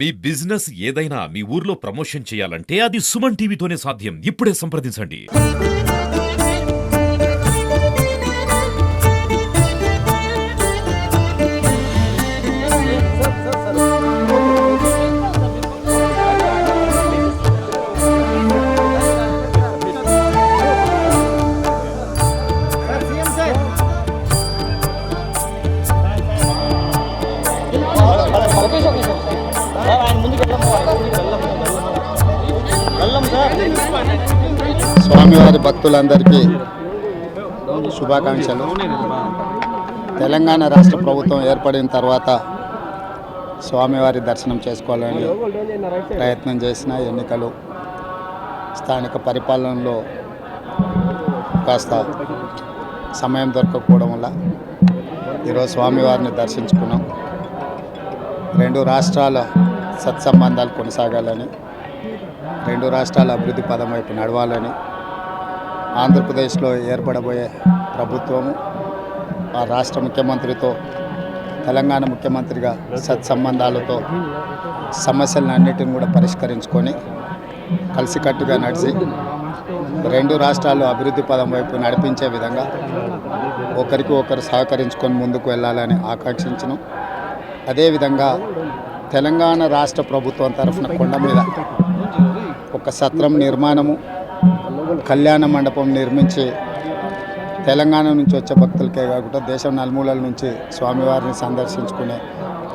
మీ business ఏదైనా మీ ఊర్లో promotion చేయాలంటే అది సుమన్ టీవీతోనే సాధ్యం. ఇప్పుడే సంప్రదించండి. స్వామివారి భక్తులందరికీ శుభాకాంక్షలు. తెలంగాణ రాష్ట్ర ప్రభుత్వం ఏర్పడిన తర్వాత స్వామివారి దర్శనం చేసుకోవాలని ప్రయత్నం చేసిన ఎన్నికలు స్థానిక పరిపాలనలో కాస్త సమయం దొరకకపోవడం వల్ల ఈరోజు స్వామివారిని దర్శించుకున్నాం. రెండు రాష్ట్రాల సత్సంబంధాలు కొనసాగాలని, రెండు రాష్ట్రాల అభివృద్ధి పదం వైపు నడవాలని, ఆంధ్రప్రదేశ్లో ఏర్పడబోయే ప్రభుత్వము ఆ రాష్ట్ర ముఖ్యమంత్రితో తెలంగాణ ముఖ్యమంత్రిగా సత్సంబంధాలతో సమస్యలన్నిటిని కూడా పరిష్కరించుకొని కలిసికట్టుగా నడిచి రెండు రాష్ట్రాలు అభివృద్ధి పదం వైపు నడిపించే విధంగా ఒకరికి ఒకరు సహకరించుకొని ముందుకు వెళ్ళాలని ఆకాంక్షించను. అదేవిధంగా తెలంగాణ రాష్ట్ర ప్రభుత్వం తరఫున కొండ మీద ఒక సత్రం నిర్మాణము, కళ్యాణ మండపం నిర్మించి తెలంగాణ నుంచి వచ్చే భక్తులకే కాకుండా దేశం నలుమూలల నుంచి స్వామివారిని సందర్శించుకునే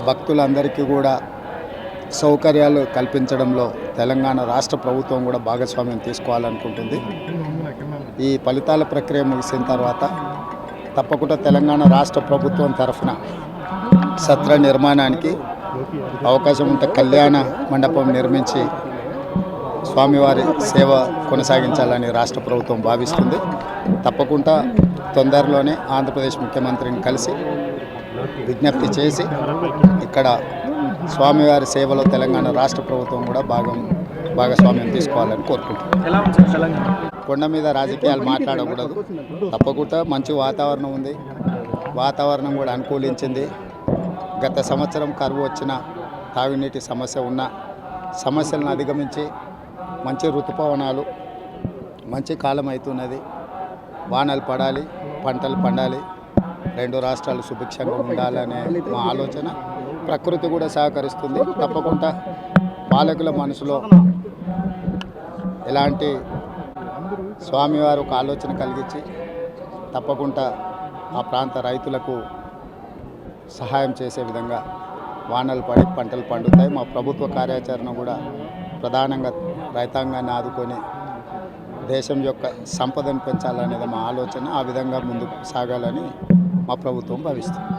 భక్తులందరికీ కూడా సౌకర్యాలు కల్పించడంలో తెలంగాణ రాష్ట్ర ప్రభుత్వం కూడా భాగస్వామ్యం తీసుకోవాలనుకుంటుంది. ఈ ఫలితాల ప్రక్రియ ముగిసిన తర్వాత తప్పకుండా తెలంగాణ రాష్ట్ర ప్రభుత్వం తరఫున సత్ర నిర్మాణానికి అవకాశం ఉంటే కళ్యాణ మండపం నిర్మించి స్వామివారి సేవ కొనసాగించాలని రాష్ట్ర ప్రభుత్వం భావిస్తుంది. తప్పకుండా తొందరలోనే ఆంధ్రప్రదేశ్ ముఖ్యమంత్రిని కలిసి విజ్ఞప్తి చేసి ఇక్కడ స్వామివారి సేవలో తెలంగాణ రాష్ట్ర ప్రభుత్వం కూడా భాగస్వామ్యం తీసుకోవాలని కోరుకుంటున్నాం. కొండ మీద రాజకీయాలు మాట్లాడకూడదు. తప్పకుండా మంచి వాతావరణం ఉంది, వాతావరణం కూడా అనుకూలించింది. గత సంవత్సరం కరువు వచ్చిన, తాగునీటి సమస్య ఉన్న సమస్యలను అధిగమించి మంచి ఋతుపవనాలు, మంచి కాలం అవుతున్నది. వానలు పడాలి, పంటలు పండాలి, రెండు రాష్ట్రాలు సుభిక్షంగా ఉండాలనే మా ఆలోచన. ప్రకృతి కూడా సహకరిస్తుంది. తప్పకుండా పాలకుల మనసులో ఎలాంటి స్వామివారు ఒక ఆలోచన కలిగించి తప్పకుండా ఆ ప్రాంత రైతులకు సహాయం చేసే విధంగా వానలు పడి పంటలు పండుతాయి. మా ప్రభుత్వ కార్యాచరణ కూడా ప్రధానంగా రైతాంగాన్ని ఆదుకొని దేశం యొక్క సంపదను పెంచాలనేది మా ఆలోచన. ఆ విధంగా ముందుకు సాగాలని మా ప్రభుత్వం భావిస్తుంది.